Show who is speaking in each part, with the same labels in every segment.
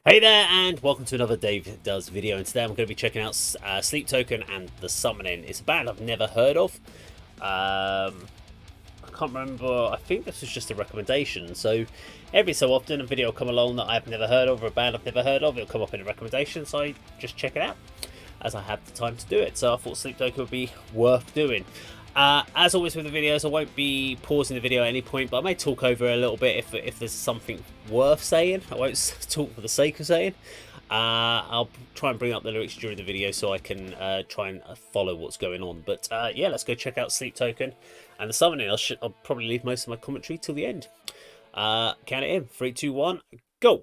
Speaker 1: Hey there, and welcome to another Dave Does video. And today I'm going to be checking out Sleep Token and The Summoning. It's a band I've never heard of. I can't remember. I think this was just a recommendation. So every so often a video will come along that I've never heard of, or a band I've never heard of. It'll come up in a recommendation, so I just check it out as I have the time to do it. So I thought Sleep Token would be worth doing. As always with the videos, I won't be pausing the video at any point, but I may talk over a little bit if there's something worth saying. I won't talk for the sake of saying. I'll try and bring up the lyrics during the video so I can try and follow what's going on. But yeah, let's go check out Sleep Token and The Summoning. I'll probably leave most of my commentary till the end. Count it in. 3, 2, 1, go!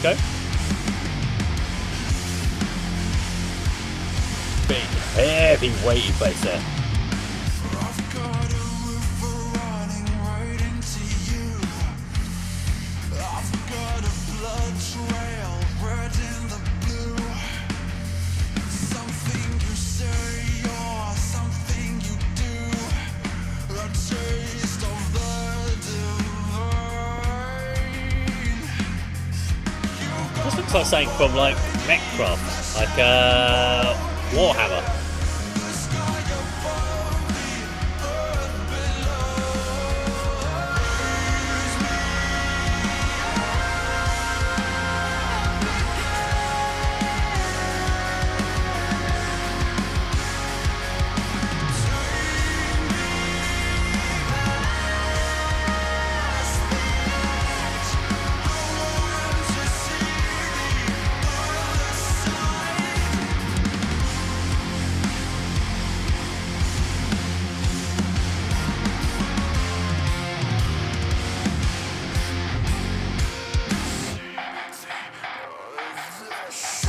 Speaker 1: Go. Big, heavy, weighty bass there. This looks like something from like Mechcraft, like Warhammer.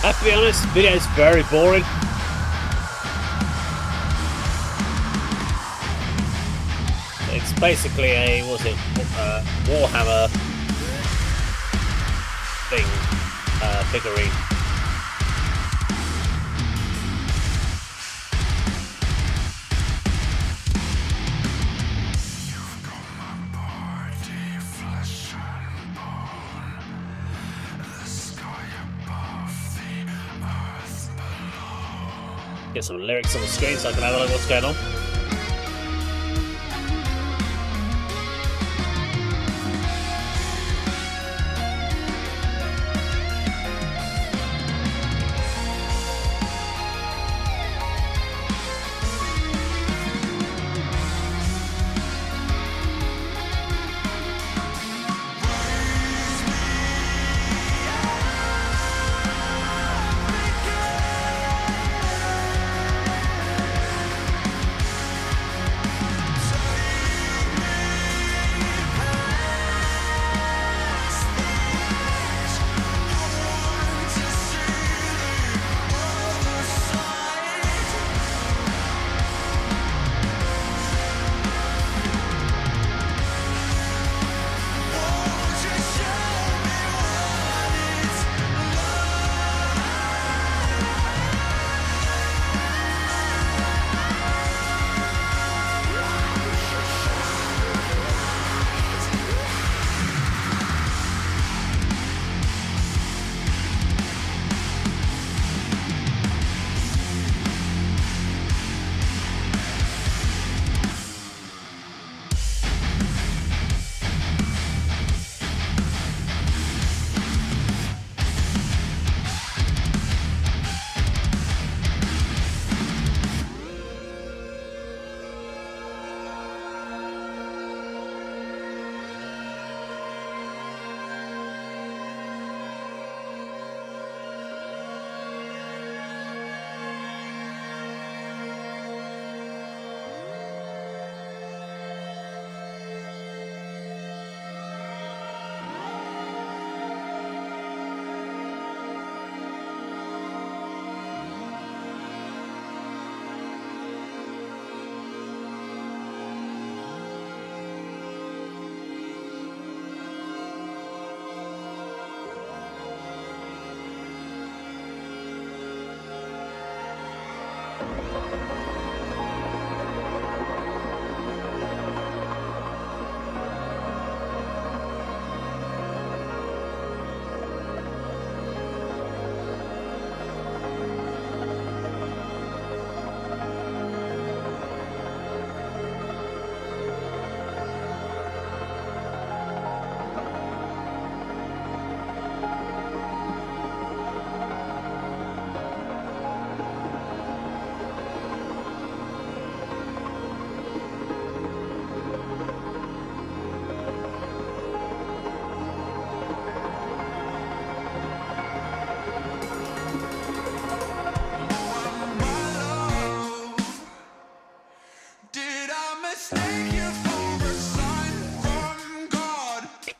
Speaker 1: I have to be honest, the video is very boring. It's basically a, Warhammer thing, figurine. Get some lyrics on the screen so I can have a look at what's going on.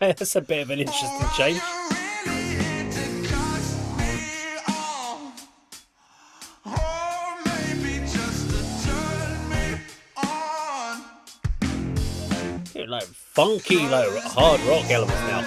Speaker 1: That's a bit of an interesting change. You're like funky, like hard rock elements now.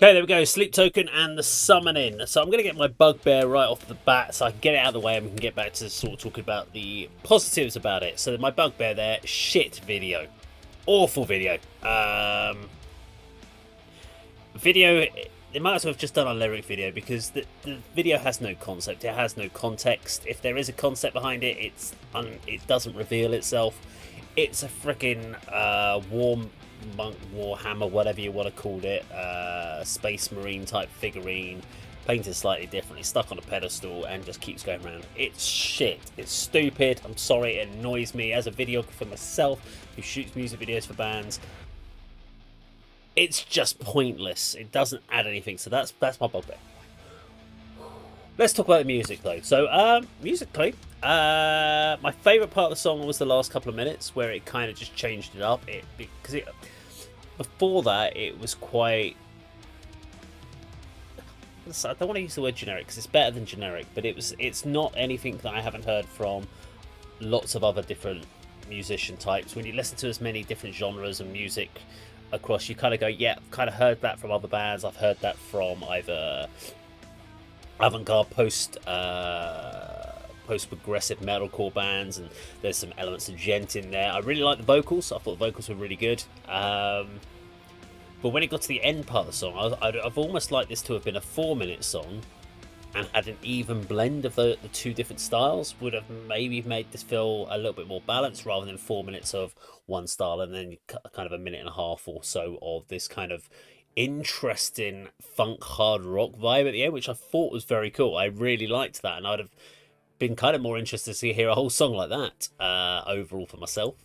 Speaker 1: Okay, there we go. Sleep Token and the Summoning. So I'm going to get my bugbear right off the bat so I can get it out of the way and we can get back to sort of talking about the positives about it. So my bugbear there, shit video. Awful video. Video, they might as well have just done a lyric video because the video has no concept. It has no context. If there is a concept behind it, it doesn't reveal itself. It's a freaking monk, warhammer, whatever you want to call it, space marine type figurine, painted slightly differently, stuck on a pedestal and just keeps going around. It's shit. It's stupid. I'm sorry, it annoys me as a videographer myself who shoots music videos for bands. It's just pointless. It doesn't add anything. So that's my bugbear. Let's talk about the music though. So musically, my favourite part of the song was the last couple of minutes where it kind of just changed it up. Because before that it was quite, I don't want to use the word generic because it's better than generic, but it's not anything that I haven't heard from lots of other different musician types. When you listen to as many different genres and music across, you kind of go, yeah, I've kind of heard that from other bands. I've heard that from either avant-garde post-progressive metalcore bands, and there's some elements of gent in there. I really like the vocals. I thought the vocals were really good. But when it got to the end part of the song, I've almost liked this to have been a 4-minute song and had an even blend of the two different styles. Would have maybe made this feel a little bit more balanced rather than 4 minutes of one style and then kind of a minute and a half or so of this kind of interesting funk hard rock vibe at the end, which I thought was very cool. I really liked that, and I'd have been kind of more interested to hear a whole song like that overall for myself.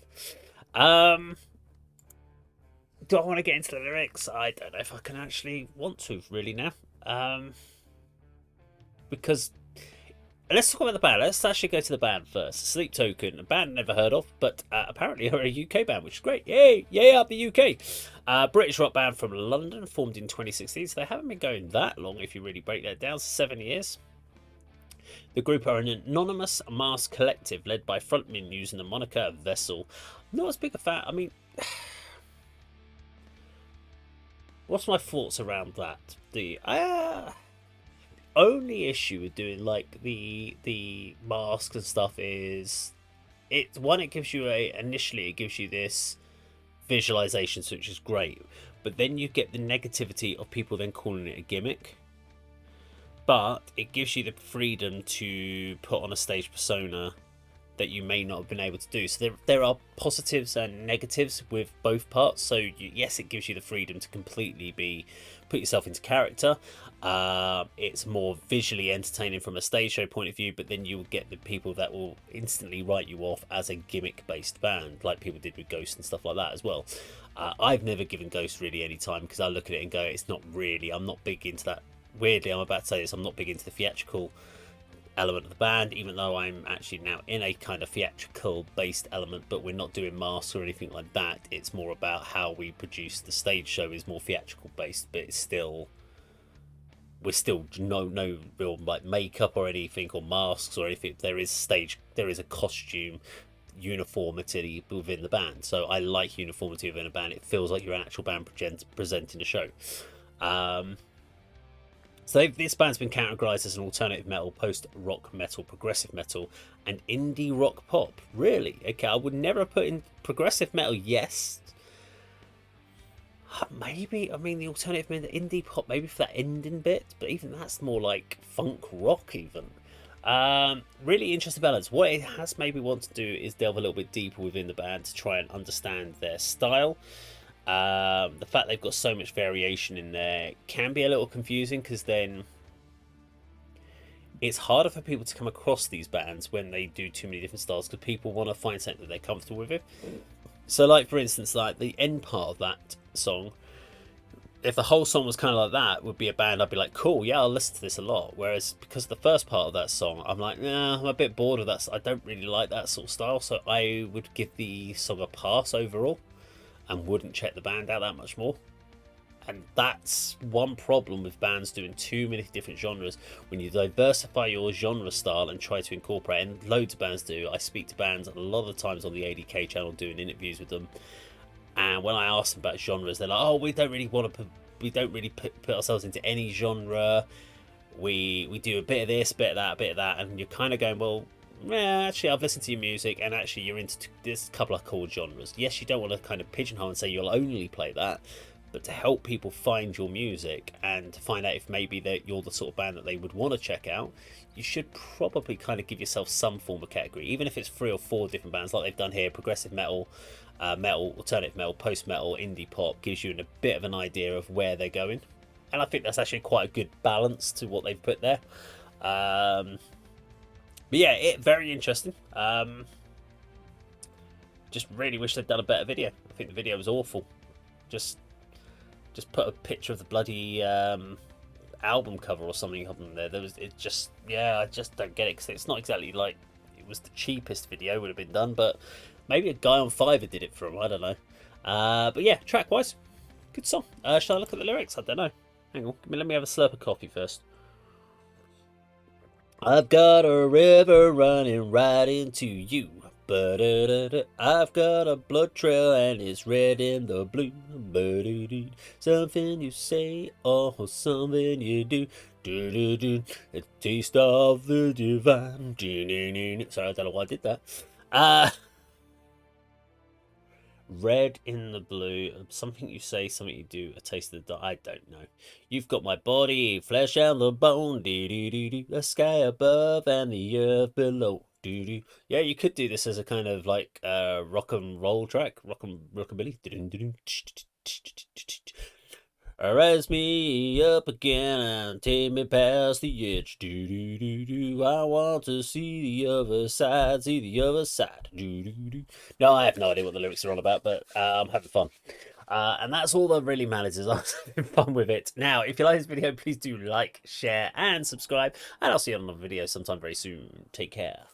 Speaker 1: Do I want to get into the lyrics? I don't know if I can actually want to really now. Because let's talk about the band. Let's actually go to the band first. Sleep Token, a band never heard of, but apparently are a UK band, which is great. Yay! Yay up the UK! British rock band from London, formed in 2016. So they haven't been going that long if you really break that down. 7 years. The group are an anonymous masked collective led by frontman using the moniker Vessel. Not as big a fan. I mean, what's my thoughts around that? The only issue with doing like the masks and stuff is it gives you initially it gives you this visualization, which is great, but then you get the negativity of people then calling it a gimmick. But it gives you the freedom to put on a stage persona that you may not have been able to do. So there are positives and negatives with both parts. So yes, it gives you the freedom to completely put yourself into character. It's more visually entertaining from a stage show point of view, but then you'll get the people that will instantly write you off as a gimmick-based band, like people did with Ghost and stuff like that as well. I've never given Ghost really any time because I look at it and go, it's not really, I'm not big into that. Weirdly, I'm about to say this, I'm not big into the theatrical element of the band, even though I'm actually now in a kind of theatrical based element, but we're not doing masks or anything like that. It's more about how we produce the stage show is more theatrical based, but it's still we're still no real like makeup or anything or masks or anything. There is a costume uniformity within the band. So I like uniformity within a band. It feels like you're an actual band presenting a show. So this band's been categorized as an alternative metal, post-rock metal, progressive metal, and indie rock pop. Really? Okay, I would never have put in progressive metal. Yes, maybe. I mean, the alternative metal, indie pop, maybe for that ending bit, but even that's more like funk rock, even. Really interesting balance. What it has maybe want to do is delve a little bit deeper within the band to try and understand their style. The fact they've got so much variation in there can be a little confusing, because then it's harder for people to come across these bands when they do too many different styles, because people want to find something that they're comfortable with it. So like for instance, like the end part of that song, if the whole song was kind of like that, would be a band I'd be like, cool, yeah, I'll listen to this a lot. Whereas because the first part of that song, I'm like, nah, I'm a bit bored of that. I don't really like that sort of style, so I would give the song a pass overall and wouldn't check the band out that much more. And that's one problem with bands doing too many different genres. When you diversify your genre style and try to incorporate, and loads of bands do. I speak to bands a lot of the times on the ADK channel doing interviews with them, and when I ask them about genres, they're like, "Oh, we don't really put ourselves into any genre. We do a bit of this, bit of that," and you're kind of going, "Well, yeah, actually, I've listened to your music, and actually, you're into this couple of cool genres. Yes, you don't want to kind of pigeonhole and say you'll only play that." But to help people find your music and to find out if maybe that you're the sort of band that they would want to check out, you should probably kind of give yourself some form of category, even if it's 3 or 4 different bands like they've done here. Progressive metal, metal, alternative metal, post metal, indie pop gives you a bit of an idea of where they're going, and I think that's actually quite a good balance to what they've put there. But yeah, very interesting. Just really wish they'd done a better video. I think the video was awful. Just put a picture of the bloody album cover or something on there. I just don't get it, because it's not exactly like it was the cheapest video would have been done, but maybe a guy on Fiverr did it for him. I don't know. But yeah, track wise, good song. Shall I look at the lyrics? I don't know. Hang on, let me have a slurp of coffee first. I've got a river running right into you. I've got a blood trail and it's red in the blue. Something you say or something you do. A taste of the divine. Sorry, I don't know why I did that. Red in the blue. Something you say, something you do. A taste of the dark. I don't know. You've got my body, flesh and the bone. The sky above and the earth below. Yeah, you could do this as a kind of like rock and roll track, rockabilly. Raise me up again and take me past the edge. I want to see the other side, see the other side. No, I have no idea what the lyrics are on about, but I'm having fun. And that's all that really matters, is I'm having fun with it. Now, if you like this video, please do like, share, and subscribe. And I'll see you on another video sometime very soon. Take care.